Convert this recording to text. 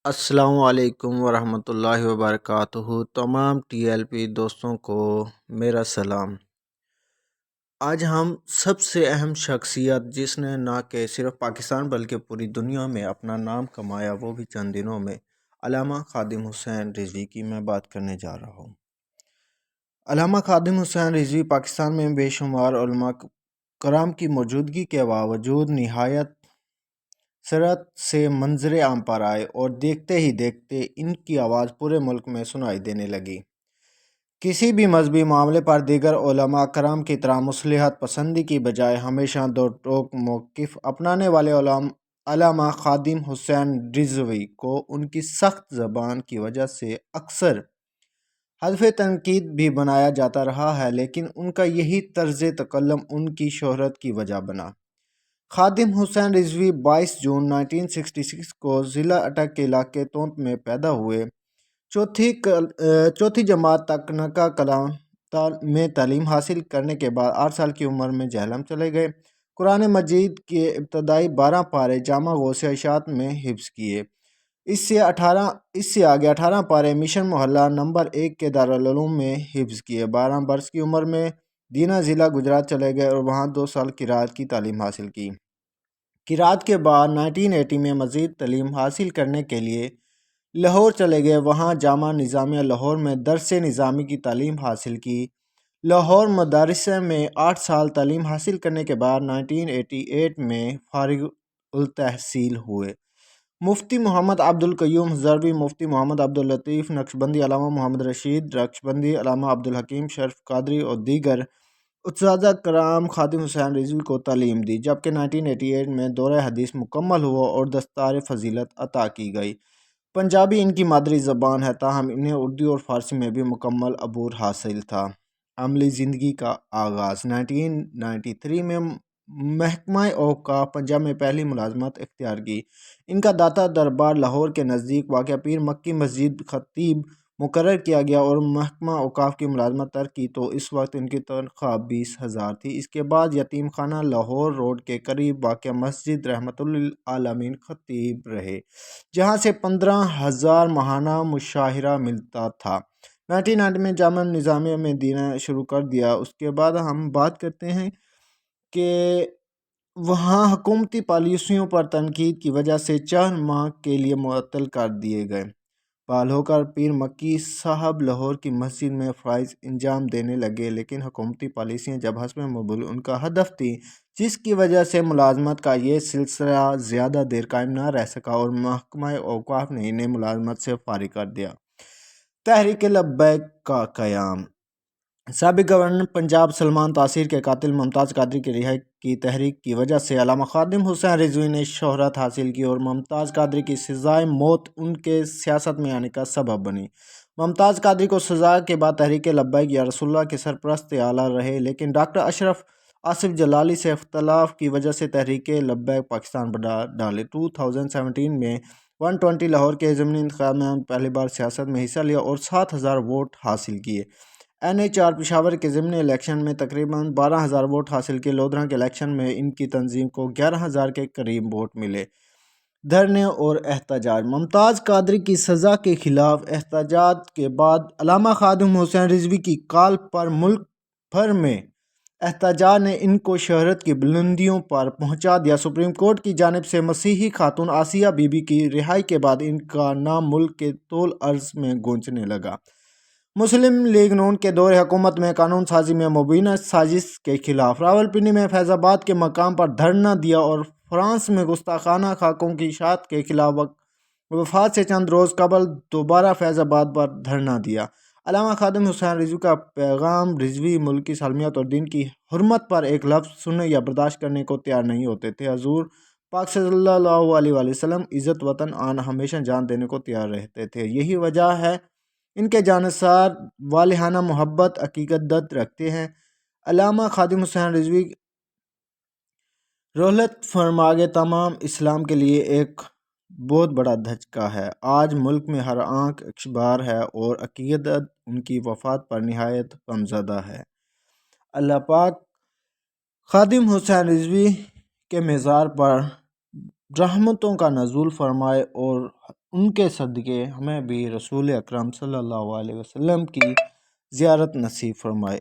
السلام علیکم ورحمۃ اللہ وبرکاتہ۔ تمام ٹی ایل پی دوستوں کو میرا سلام۔ آج ہم سب سے اہم شخصیت جس نے نہ کہ صرف پاکستان بلکہ پوری دنیا میں اپنا نام کمایا، وہ بھی چند دنوں میں، علامہ خادم حسین رضوی کی میں بات کرنے جا رہا ہوں۔ علامہ خادم حسین رضوی پاکستان میں بے شمار علماء کرام کی موجودگی کے باوجود نہایت سرعت سے منظر عام پر آئے اور دیکھتے ہی دیکھتے ان کی آواز پورے ملک میں سنائی دینے لگی۔ کسی بھی مذہبی معاملے پر دیگر علماء کرام کی طرح مصلحت پسندی کی بجائے ہمیشہ دو ٹوک موقف اپنانے والے علامہ خادم حسین رضوی کو ان کی سخت زبان کی وجہ سے اکثر ہدف تنقید بھی بنایا جاتا رہا ہے، لیکن ان کا یہی طرز تکلم ان کی شہرت کی وجہ بنا۔ خادم حسین رضوی 22 جون 1966 کو ضلع اٹک کے علاقے تونت میں پیدا ہوئے۔ چوتھی جماعت تک نکا کلاں میں تعلیم حاصل کرنے کے بعد 8 سال کی عمر میں جہلم چلے گئے۔ قرآن مجید کے ابتدائی 12 پارے جامع غوثیہ اشاعت میں حفظ کیے۔ اس سے آگے 18 پارے مشن محلہ نمبر 1 کے دارالعلوم میں حفظ کیے۔ 12 برس کی عمر میں دینا ضلع گجرات چلے گئے اور وہاں 2 سال قرأت کی تعلیم حاصل کی۔ قرأت کے بعد 1980 میں مزید تعلیم حاصل کرنے کے لیے لاہور چلے گئے۔ وہاں جامعہ نظامیہ لاہور میں درس نظامی کی تعلیم حاصل کی۔ لاہور مدارسہ میں 8 سال تعلیم حاصل کرنے کے بعد 1988 میں فارغ التحصیل ہوئے۔ مفتی محمد عبد القیوم ہزاروی، مفتی محمد عبد اللطیف نقشبندی، علامہ محمد رشید نقشبندی، علامہ عبد الحکیم شریف قادری اور دیگر اساتذہ کرام خادم حسین رضوی کو تعلیم دی، جبکہ 1988 میں دورہ حدیث مکمل ہوا اور دستار فضیلت عطا کی گئی۔ پنجابی ان کی مادری زبان ہے، تاہم انہیں اردو اور فارسی میں بھی مکمل عبور حاصل تھا۔ عملی زندگی کا آغاز 1993 میں محکمہ اوقاف پنجاب میں پہلی ملازمت اختیار کی۔ ان کا داتا دربار لاہور کے نزدیک واقع پیر مکی مسجد خطیب مقرر کیا گیا اور محکمہ اوقاف کی ملازمت ترک کی تو اس وقت ان کی تنخواہ 20,000 تھی۔ اس کے بعد یتیم خانہ لاہور روڈ کے قریب واقع مسجد رحمت للعالمین خطیب رہے، جہاں سے 15,000 ماہانہ مشاہرہ ملتا تھا۔ 1990 میں جامعہ نظامیہ میں دینا شروع کر دیا۔ اس کے بعد ہم بات کرتے ہیں کہ وہاں حکومتی پالیسیوں پر تنقید کی وجہ سے 4 ماہ کے لیے معطل کر دیے گئے۔ بحال ہو کر پیر مکی صاحب لاہور کی مسجد میں فرائض انجام دینے لگے، لیکن حکومتی پالیسیاں جب حسب مقبول ان کا ہدف تھی، جس کی وجہ سے ملازمت کا یہ سلسلہ زیادہ دیر قائم نہ رہ سکا اور محکمہ اوقاف نے انہیں ملازمت سے فارغ کر دیا۔ تحریک لبیک کا قیام۔ سابق گورنر پنجاب سلمان تاثیر کے قاتل ممتاز قادری کی رہائی کی تحریک کی وجہ سے علامہ خادم حسین رضوی نے شہرت حاصل کی اور ممتاز قادری کی سزائے موت ان کے سیاست میں آنے کا سبب بنی۔ ممتاز قادری کو سزا کے بعد تحریک لبیک یا رسول اللہ کے سرپرست اعلیٰ رہے، لیکن ڈاکٹر اشرف آصف جلالی سے اختلاف کی وجہ سے تحریک لبیک پاکستان بنا ڈالے۔ 2017 میں 120 لاہور کے ضمنی انتخاب میں پہلی بار سیاست میں حصہ لیا اور 7,000 ووٹ حاصل کیے۔ NH4 پشاور کے ضمنی الیکشن میں تقریباً 12,000 ووٹ حاصل کیے۔ لودھرا کے الیکشن میں ان کی تنظیم کو 11,000 کے قریب ووٹ ملے۔ دھرنے اور احتجاج۔ ممتاز قادری کی سزا کے خلاف احتجاج کے بعد علامہ خادم حسین رضوی کی کال پر ملک بھر میں احتجاج نے ان کو شہرت کی بلندیوں پر پہنچا دیا۔ سپریم کورٹ کی جانب سے مسیحی خاتون آسیہ بی بی کی رہائی کے بعد ان کا نام ملک کے طول عرض میں گونجنے لگا۔ مسلم لیگ نون کے دور حکومت میں قانون سازی میں مبینہ سازش کے خلاف راولپنڈی میں فیض آباد کے مقام پر دھرنا دیا اور فرانس میں گستاخانہ خاکوں کی اشاعت کے خلاف وفات سے چند روز قبل دوبارہ فیض آباد پر دھرنا دیا۔ علامہ خادم حسین رضوی کا پیغام۔ رضوی ملک کی سالمیت اور دین کی حرمت پر ایک لفظ سننے یا برداشت کرنے کو تیار نہیں ہوتے تھے۔ حضور پاک صلی اللہ علیہ وسلم عزت وطن آن ہمیشہ جان دینے کو تیار رہتے تھے۔ یہی وجہ ہے ان کے جانثار والہانہ محبت عقیدت رکھتے ہیں۔ علامہ خادم حسین رضوی رحلت فرماگے تمام اسلام کے لیے ایک بہت بڑا دھچکا ہے۔ آج ملک میں ہر آنکھ اخبار ہے اور عقیدت ان کی وفات پر نہایت غمزدہ ہے۔ اللہ پاک خادم حسین رضوی کے مزار پر رحمتوں کا نزول فرمائے اور ان کے صدقے ہمیں بھی رسول اکرم صلی اللہ علیہ وسلم کی زیارت نصیب فرمائے۔